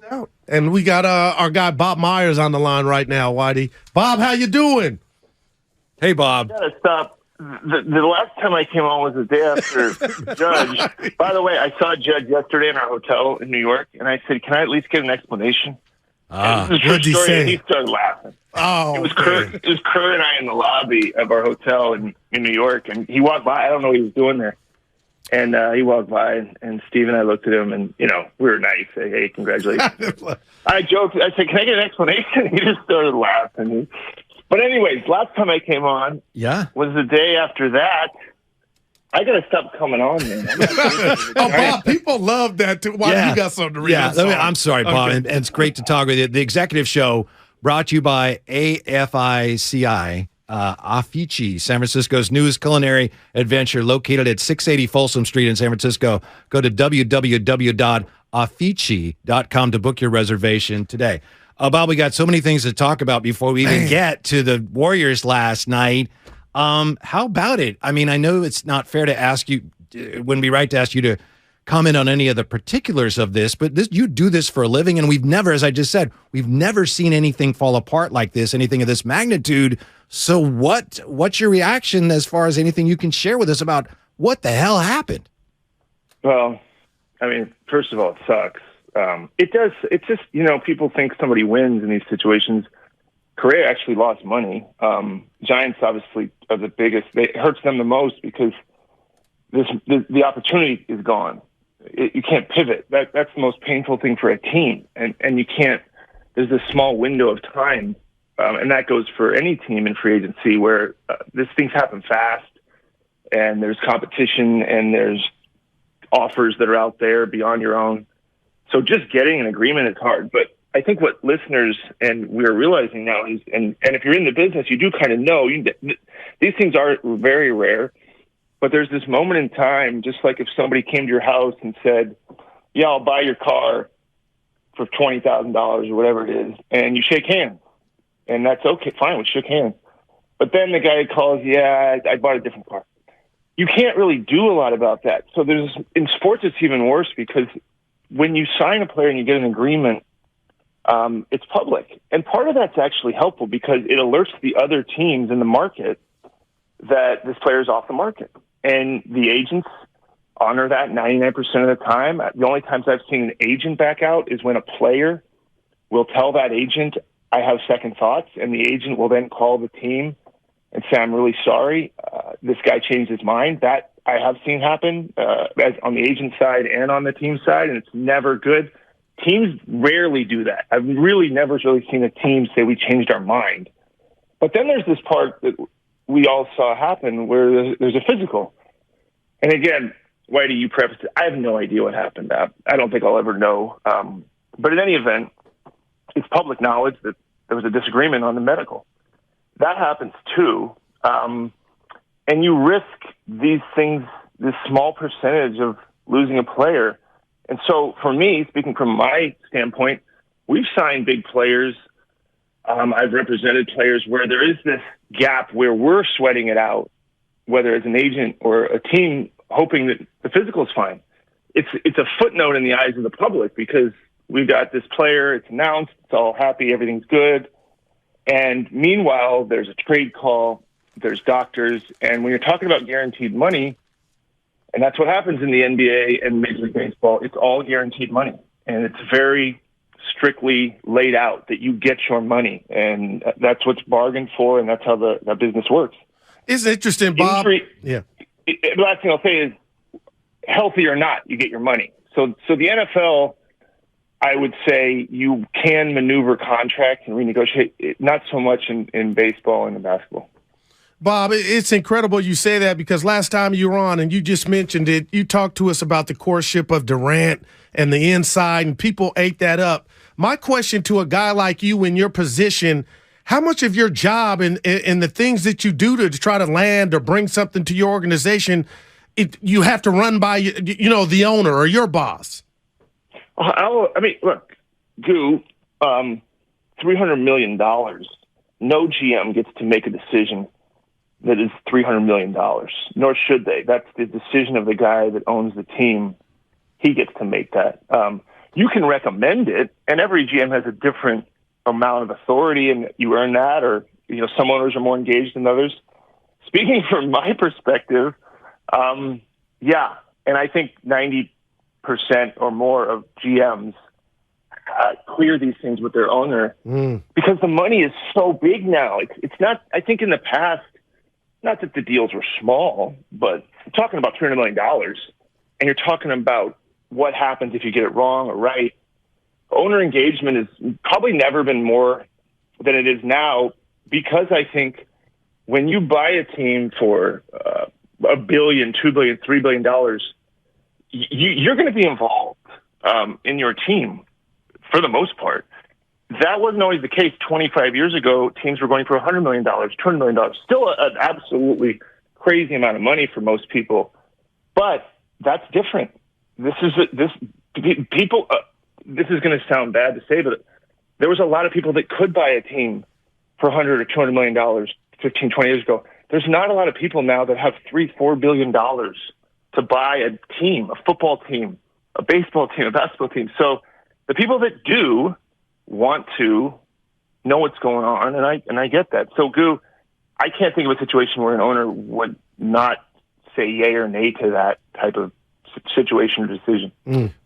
doubt. And we got our guy Bob Myers on the line right now, Whitey. Bob, how you doing? Hey, Bob. I gotta stop. The last time I came on was the day after Judge. By the way, I saw Judge yesterday in our hotel in New York, and I said, "Can I at least get an explanation?" This is what'd he story, say? and he started laughing. Oh, It was Kurt and I in the lobby of our hotel in New York, and he walked by. I don't know what he was doing there. And he walked by, and Steve and I looked at him, and, we were nice. Hey, congratulations. I joked. I said, "Can I get an explanation?" He just started laughing. But anyways, last time I came on was the day after that. I got to stop coming on, man. Bob, people love that, too. Why you got something to read? I'm sorry, Bob, Okay. and it's great to talk with you. The Executive Show brought to you by AFICI, Afici, San Francisco's newest culinary adventure, located at 680 Folsom Street in San Francisco. Go to www.afici.com to book your reservation today. Bob, we got so many things to talk about before we even get to the Warriors last night. How about it? I mean, I know it's not fair to ask you, it wouldn't be right to ask you to comment on any of the particulars of this, but you do this for a living, and we've never, as I just said, we've never seen anything fall apart like this, anything of this magnitude. So what's your reaction as far as anything you can share with us about what the hell happened? Well, I mean, first of all, it sucks. It does. It's just, people think somebody wins in these situations. Correa actually lost money. Giants obviously are the biggest. It hurts them the most because the opportunity is gone. You can't pivot. That's the most painful thing for a team. And you can't, there's this small window of time. And that goes for any team in free agency where these things happen fast and there's competition and there's offers that are out there beyond your own. So just getting an agreement is hard. But I think what listeners and we're realizing now is, and if you're in the business, you do kind of know, these things are very rare. But there's this moment in time, just like if somebody came to your house and said, "Yeah, I'll buy your car for $20,000 or whatever it is," and you shake hands. And that's okay, fine, we shook hands. But then the guy calls, "Yeah, I bought a different car." You can't really do a lot about that. So in sports, it's even worse because when you sign a player and you get an agreement, it's public. And part of that's actually helpful because it alerts the other teams in the market that this player is off the market. And the agents honor that 99% of the time. The only times I've seen an agent back out is when a player will tell that agent, "I have second thoughts," and the agent will then call the team and say, "I'm really sorry. This guy changed his mind." That I have seen happen as on the agent side and on the team side, and it's never good. Teams rarely do that. I've really never really seen a team say, "We changed our mind." But then there's this part that we all saw happen where there's a physical. And again, Whitey, you prefaced it. I have no idea what happened. I don't think I'll ever know. But in any event, it's public knowledge that there was a disagreement on the medical. That happens too. And you risk these things, this small percentage of losing a player. And so for me, speaking from my standpoint, we've signed big players. I've represented players where there is this gap where we're sweating it out, whether as an agent or a team, hoping that the physical is fine. It's a footnote in the eyes of the public because we've got this player, it's announced, it's all happy, everything's good. And meanwhile, there's a trade call, there's doctors, and when you're talking about guaranteed money, and that's what happens in the NBA and Major League Baseball, it's all guaranteed money. And it's very strictly laid out that you get your money, and that's what's bargained for, and that's how the business works. It's interesting, Bob. The last thing I'll say is, healthy or not, you get your money. So the NFL, I would say you can maneuver contracts and renegotiate, not so much in baseball and in basketball. Bob, it's incredible you say that because last time you were on and you just mentioned it, you talked to us about the courtship of Durant and the inside, and people ate that up. My question to a guy like you in your position, how much of your job and the things that you do to try to land or bring something to your organization, you have to run by the owner or your boss? Look, Goo, $300 million, no GM gets to make a decision that is $300 million, nor should they. That's the decision of the guy that owns the team. He gets to make that. you can recommend it, and every GM has a different amount of authority, and you earn that, or some owners are more engaged than others. Speaking from my perspective, yeah, and I think 90% or more of GMs clear these things with their owner because the money is so big now. It's not. I think in the past, not that the deals were small, but you're talking about $300 million, and you're talking about what happens if you get it wrong or right. Owner engagement has probably never been more than it is now, because I think when you buy a team for $1 billion, $2 billion, $3 billion, you're going to be involved in your team for the most part. That wasn't always the case 25 years ago. Teams were going for $100 million, $200 million, still an absolutely crazy amount of money for most people. But that's different. This is people. This is going to sound bad to say, but there was a lot of people that could buy a team for $100 or $200 million 15, 20 years ago. There's not a lot of people now that have $3-4 billion to buy a team, a football team, a baseball team, a basketball team. So the people that do want to know what's going on, and I get that. So, Goo, I can't think of a situation where an owner would not say yay or nay to that type of situation or decision.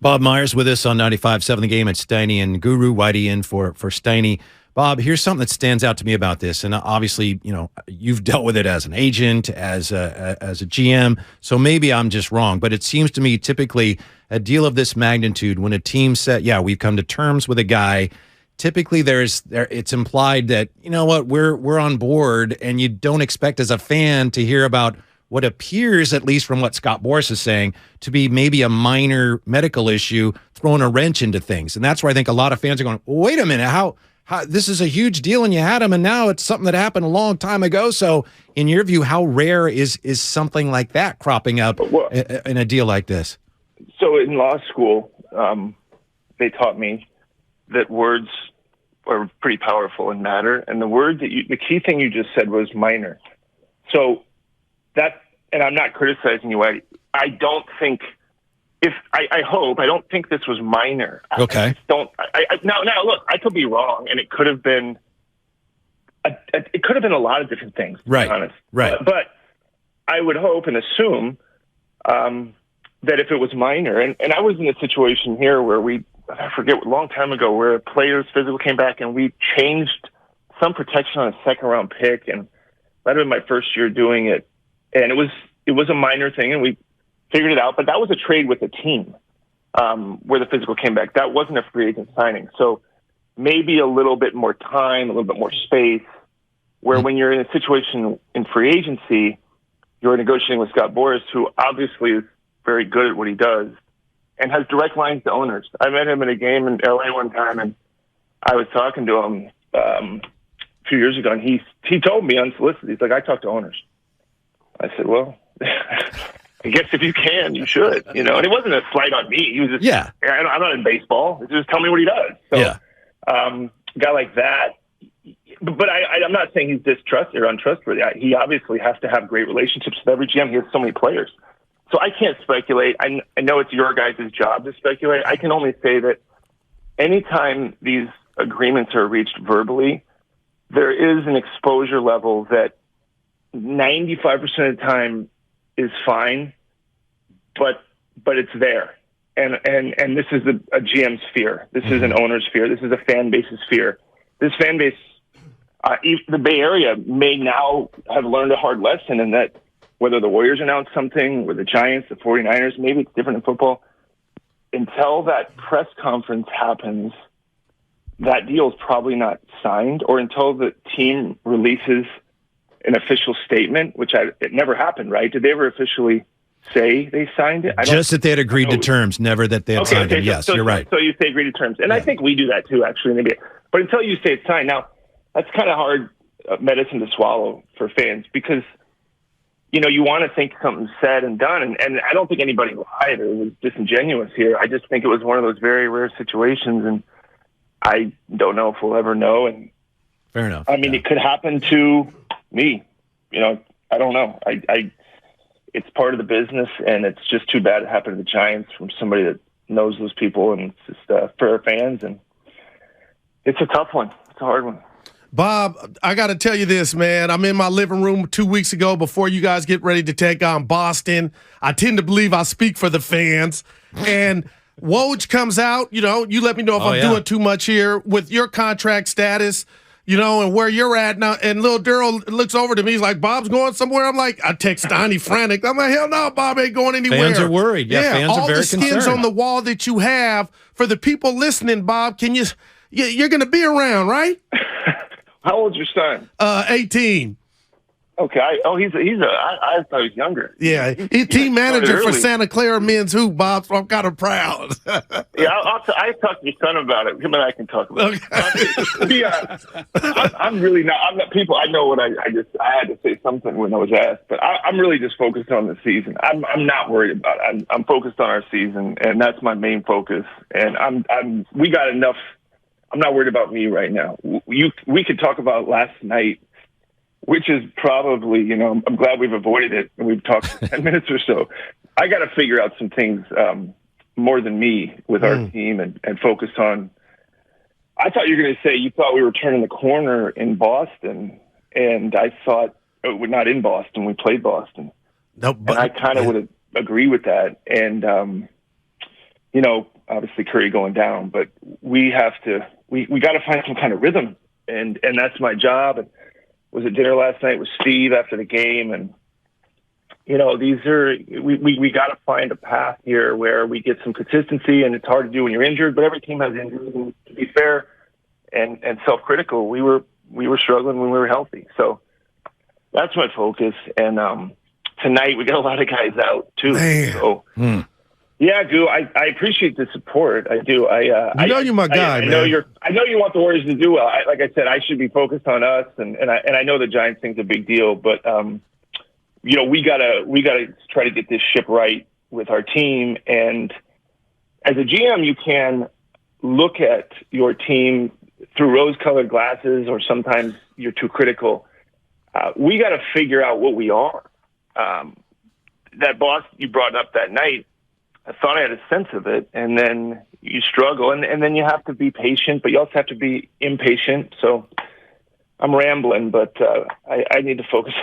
Bob Myers with us on 95.7 The Game at Steiny and Guru. Whitey in for Steiny. Bob, here's something that stands out to me about this, and obviously, you've dealt with it as an agent, as a GM, so maybe I'm just wrong, but it seems to me typically a deal of this magnitude, when a team said, yeah, we've come to terms with a guy, typically it's implied that, we're on board, and you don't expect as a fan to hear about what appears, at least from what Scott Boras is saying, to be maybe a minor medical issue throwing a wrench into things. And that's where I think a lot of fans are going, wait a minute, how this is a huge deal and you had him, and now it's something that happened a long time ago. So in your view, how rare is something like that cropping up in a deal like this? So in law school, they taught me that words are pretty powerful and matter. And the key thing you just said was minor. So and I'm not criticizing you, I don't think, I don't think this was minor. Okay. Now look, I could be wrong, and it could have been a lot of different things, to be honest. Right. But I would hope and assume that if it was minor, and I was in a situation here where I forget, a long time ago, where a player's physical came back and we changed some protection on a second round pick, and that had been my first year doing it. And it was a minor thing, and we figured it out. But that was a trade with a team where the physical came back. That wasn't a free agent signing. So maybe a little bit more time, a little bit more space, where when you're in a situation in free agency, you're negotiating with Scott Boras, who obviously is very good at what he does and has direct lines to owners. I met him in a game in LA one time, and I was talking to him a few years ago, and he told me unsolicited, he's like, I talk to owners. I said, well, I guess if you can, you should, and it wasn't a slight on me. He was just, I'm not in baseball. Just tell me what he does. So, a guy like that, but I'm not saying he's distrusted or untrustworthy. He obviously has to have great relationships with every GM. He has so many players. So I can't speculate. I know it's your guys' job to speculate. I can only say that anytime these agreements are reached verbally, there is an exposure level that 95% of the time is fine, but it's there. And this is a GM's fear. This is an owner's fear. This is a fan base's fear. This fan base, the Bay Area may now have learned a hard lesson in that whether the Warriors announce something, or the Giants, the 49ers, maybe it's different in football, until that press conference happens, that deal is probably not signed, or until the team releases an official statement, which it never happened, right? Did they ever officially say they signed it? Just that they had agreed to terms, never that they had signed it. Yes, you're right. So you say agreed to terms. And I think we do that too, actually. Maybe. But until you say it's signed, now, that's kind of hard medicine to swallow for fans, because, you want to think something's said and done. And I don't think anybody lied or was disingenuous here. I just think it was one of those very rare situations, and I don't know if we'll ever know. And fair enough. I mean, it could happen to me. I don't know. It's part of the business, and it's just too bad it happened to the Giants from somebody that knows those people, and it's just for our fans, and it's a tough one. It's a hard one. Bob, I got to tell you this, man. I'm in my living room 2 weeks ago before you guys get ready to take on Boston. I tend to believe I speak for the fans. And Woj comes out, you let me know if I'm doing too much here with your contract status, and where you're at now. And little Daryl looks over to me. He's like, Bob's going somewhere. I'm like, I text Steiny frantic. I'm like, hell no, Bob ain't going anywhere. Fans are worried. Yeah, fans are very concerned. All the skins on the wall that you have for the people listening, Bob, you're going to be around, right? How old's your son? 18. Okay. I thought he was younger. Yeah, he's team manager for Santa Clara men's hoop, Bob. So I'm kind of proud. Yeah, I talked to your son about it. Him and I can talk about it. I'm really not. I'm not. People, I know what I had to say something when I was asked, but I'm really just focused on the season. I'm not worried about it. I'm focused on our season, and that's my main focus. And we got enough. I'm not worried about me right now. We could talk about last night, which is probably, I'm glad we've avoided it and we've talked for 10 minutes or so. I got to figure out some things more than me with our team and focus on. I thought you were going to say you thought we were turning the corner in Boston, and I thought we're not in Boston. We played Boston. Nope, and I kind of would agree with that. And, obviously Curry going down, but we got to find some kind of rhythm, and that's my job. And was at dinner last night with Steve after the game, and we got to find a path here where we get some consistency, and it's hard to do when you're injured, but every team has injuries. And to be fair and self-critical, we were struggling when we were healthy. So that's my focus. And tonight we got a lot of guys out too. Man. So. Yeah, Goo, I appreciate the support. I do. You're my guy, man. I know you want the Warriors to do well. Like I said, I should be focused on us, and I know the Giants thing's a big deal, but we gotta try to get this ship right with our team. And as a GM, you can look at your team through rose-colored glasses, or sometimes you're too critical. We got to figure out what we are. That boss you brought up that night, I thought I had a sense of it, and then you struggle, and then you have to be patient, but you also have to be impatient. So I'm rambling, but I need to focus.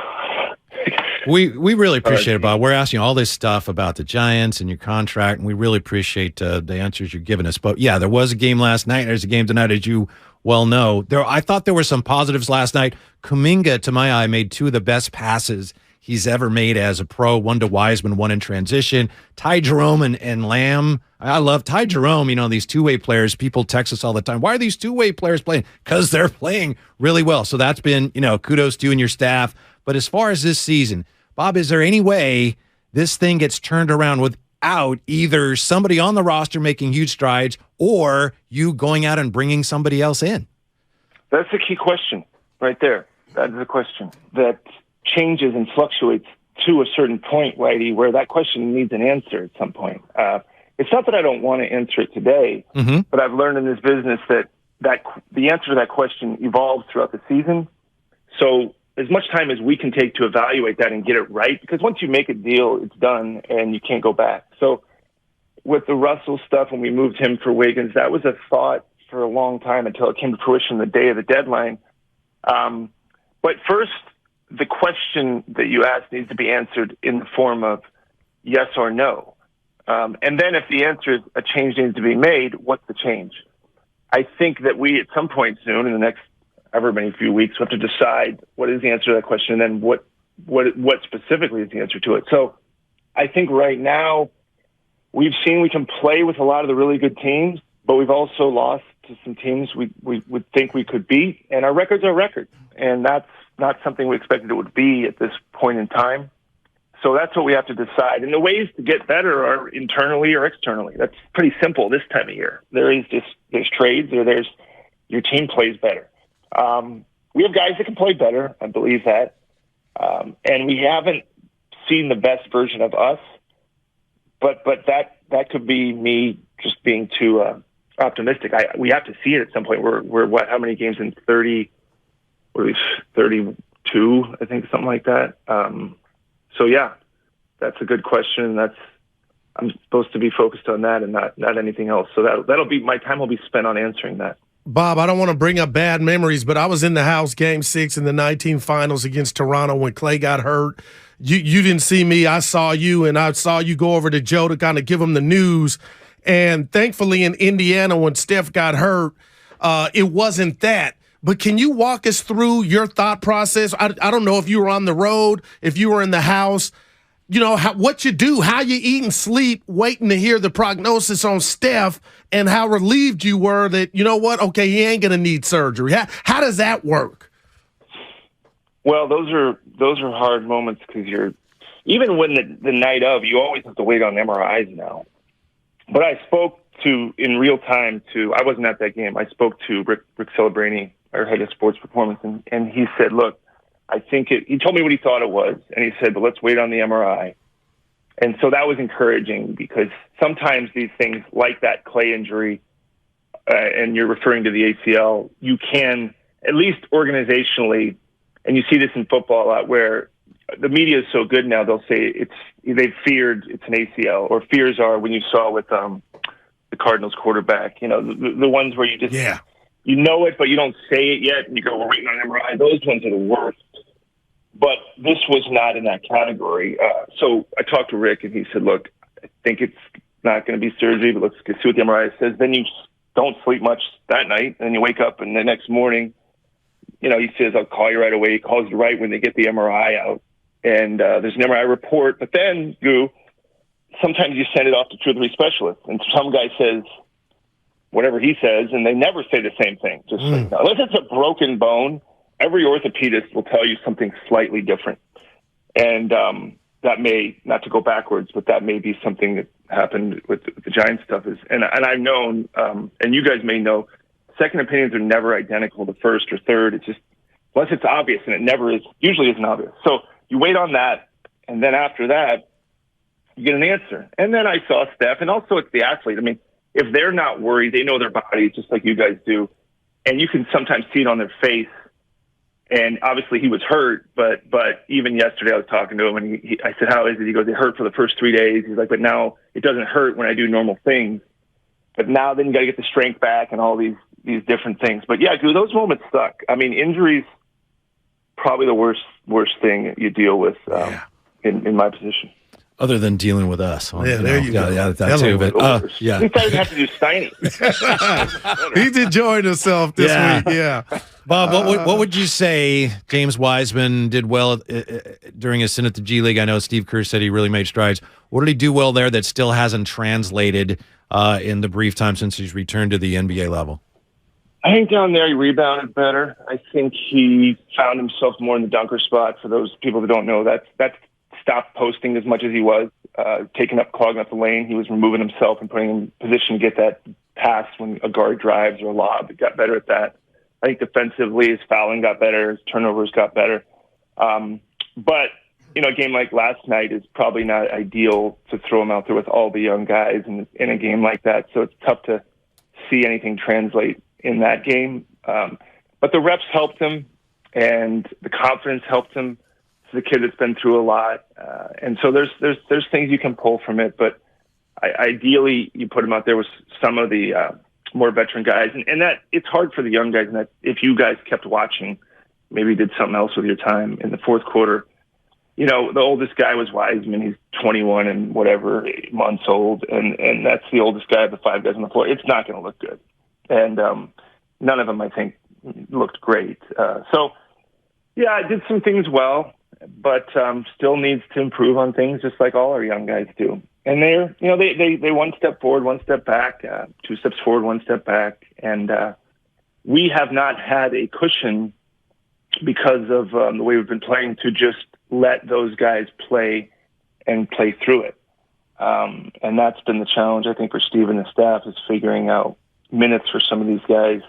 We really appreciate it, Bob. We're asking all this stuff about the Giants and your contract, and we really appreciate the answers you're giving us. But yeah, there was a game last night. There's a game tonight, as you well know. I thought there were some positives last night. Kuminga, to my eye, made two of the best passes he's ever made as a pro, one to Wiseman, one in transition. Ty Jerome and Lamb. I love Ty Jerome, these two-way players. People text us all the time. Why are these two-way players playing? Because they're playing really well. So that's been, kudos to you and your staff. But as far as this season, Bob, is there any way this thing gets turned around without either somebody on the roster making huge strides or you going out and bringing somebody else in? That's the key question right there. That is the question that changes and fluctuates to a certain point, Whitey, where that question needs an answer at some point. It's not that I don't want to answer it today, but I've learned in this business that the answer to that question evolves throughout the season. So as much time as we can take to evaluate that and get it right, because once you make a deal, it's done and you can't go back. So with the Russell stuff, when we moved him for Wiggins, that was a thought for a long time until it came to fruition the day of the deadline. But first, the question that you asked needs to be answered in the form of yes or no. And then if the answer is a change needs to be made, what's the change? I think that we, at some point soon, in the next however many few weeks, we have to decide what is the answer to that question, and then what specifically is the answer to it. So I think right now we've seen we can play with a lot of the really good teams, but we've also lost to some teams we would think we could beat, and our record's our record. And that's not something we expected it would be at this point in time. So that's what we have to decide. And the ways to get better are internally or externally. That's pretty simple this time of year. There's trades, or there's your team plays better. We have guys that can play better. I believe that. And we haven't seen the best version of us, but that could be me just being too optimistic. We have to see it at some point. We're how many games in 30? What are we, 32, I think, something like that. So yeah, that's a good question. That's I'm supposed to be focused on that and not anything else. So that'll be my time will be spent on answering that. Bob, I don't want to bring up bad memories, but I was in the house game 6 in the 19 finals against Toronto when Clay got hurt. You didn't see me. I saw you, and I saw you go over to Joe to kind of give him the news. And thankfully in Indiana when Steph got hurt, it wasn't that. But can you walk us through your thought process? I don't know if you were on the road, if you were in the house, what you do, how you eat and sleep, waiting to hear the prognosis on Steph, and how relieved you were that, okay, he ain't going to need surgery. How does that work? Well, those are hard moments because even when the night of, you always have to wait on MRIs now. But I spoke in real time I wasn't at that game. I spoke to Rick Celebrini, our head of sports performance, and he said, look, I think he told me what he thought it was, and he said, but let's wait on the MRI. And so that was encouraging because sometimes these things like that Clay injury, and you're referring to the ACL, you can, at least organizationally, and you see this in football a lot where the media is so good now, they'll say they've feared it's an ACL, or fears are when you saw with the Cardinals quarterback, the ones where you just, you know it, but you don't say it yet, and you go, we're waiting on MRI. Those ones are the worst. But this was not in that category. So I talked to Rick, and he said, look, I think it's not going to be surgery, but let's see what the MRI says. Then you don't sleep much that night, and you wake up, and the next morning, he says, I'll call you right away. He calls you right when they get the MRI out. And there's an MRI report. But then, sometimes you send it off to 2 or 3 specialists, and some guy says whatever he says, and they never say the same thing. Just unless it's a broken bone, every orthopedist will tell you something slightly different. And that may, not to go backwards, but that may be something that happened with the Giants stuff. And I've known, and you guys may know, second opinions are never identical to first or third. It's just, unless it's obvious, and it never is, usually isn't obvious. So you wait on that, and then after that, you get an answer. And then I saw Steph, and also it's the athlete. I mean, if they're not worried, they know their bodies just like you guys do, and you can sometimes see it on their face. And obviously he was hurt, but even yesterday I was talking to him, and I said, how is it? He goes, it hurt for the first 3 days. He's like, but now it doesn't hurt when I do normal things. But now then you got to get the strength back and all these different things. But yeah, dude, those moments suck. I mean, injuries probably the worst thing you deal with in my position. Other than dealing with us. There you go. Yeah, that too. But, yeah. At least I didn't have to do Steiny. He's enjoying himself this week. Yeah. Bob, what would you say James Wiseman did well during his stint at the G League? I know Steve Kerr said he really made strides. What did he do well there that still hasn't translated in the brief time since he's returned to the NBA level? I think down there he rebounded better. I think he found himself more in the dunker spot. For those people that don't know, that's stopped posting as much as he was, clogging up the lane. He was removing himself and putting him in position to get that pass when a guard drives or a lob. He got better at that. I think defensively his fouling got better, his turnovers got better. But, a game like last night is probably not ideal to throw him out there with all the young guys in a game like that. So it's tough to see anything translate in that game. But the reps helped him, and the confidence helped him. It's a kid that's been through a lot. And so there's things you can pull from it, but ideally you put him out there with some of the more veteran guys. And that it's hard for the young guys, and that if you guys kept watching, maybe did something else with your time in the fourth quarter. The oldest guy was Wiseman. He's 21 and whatever months old, and that's the oldest guy of the 5 guys on the floor. It's not going to look good. And none of them, I think, looked great. So, yeah, I did some things well, but still needs to improve on things, just like all our young guys do. And they're, they 1 step forward, 1 step back, 2 steps forward, 1 step back. And we have not had a cushion because of the way we've been playing to just let those guys play and play through it. And that's been the challenge, I think, for Steve and the staff, is figuring out minutes for some of these guys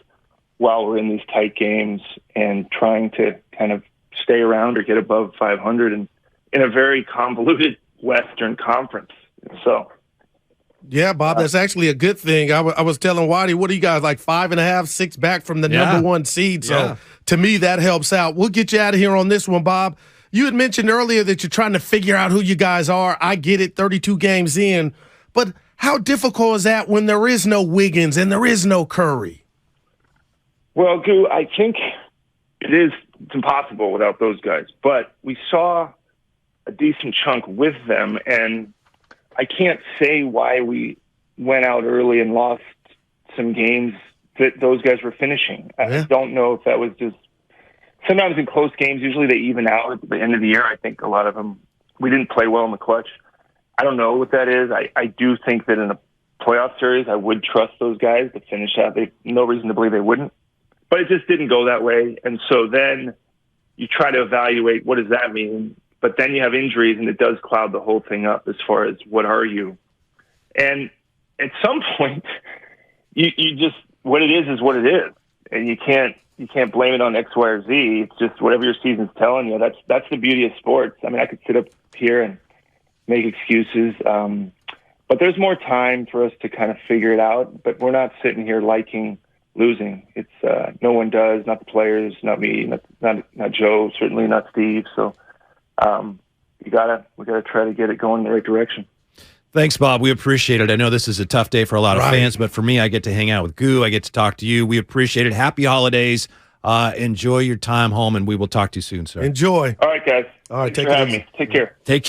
while we're in these tight games and trying to kind of stay around or get above 500 and in a very convoluted Western Conference. So, yeah, Bob, that's actually a good thing. I was telling Whitey, what are you guys, like 5.5, 6 back from the number 1 seed? So to me, that helps out. We'll get you out of here on this one, Bob. You had mentioned earlier that you're trying to figure out who you guys are. I get it, 32 games in. But how difficult is that when there is no Wiggins and there is no Curry? Well, Goo, I think it's impossible without those guys. But we saw a decent chunk with them, and I can't say why we went out early and lost some games that those guys were finishing. Yeah. I don't know if that was just sometimes in close games. Usually they even out at the end of the year. I think a lot of them we didn't play well in the clutch. I don't know what that is. I do think that in a playoff series, I would trust those guys to finish out. They no reason to believe they wouldn't, but it just didn't go that way. And so then you try to evaluate what does that mean. But then you have injuries, and it does cloud the whole thing up as far as what are you. And at some point, you just what it is what it is, and you can't blame it on X, Y, or Z. It's just whatever your season's telling you. That's the beauty of sports. I mean, I could sit up here and make excuses, but there's more time for us to kind of figure it out. But we're not sitting here liking losing. It's no one does, not the players, not me, not Joe, certainly not Steve. So we gotta try to get it going in the right direction. Thanks, Bob. We appreciate it. I know this is a tough day for a lot of fans, but for me, I get to hang out with Goo. I get to talk to you. We appreciate it. Happy holidays. Enjoy your time home, and we will talk to you soon, sir. Enjoy. All right, guys. All right, Thanks for having me. Take care. Take care.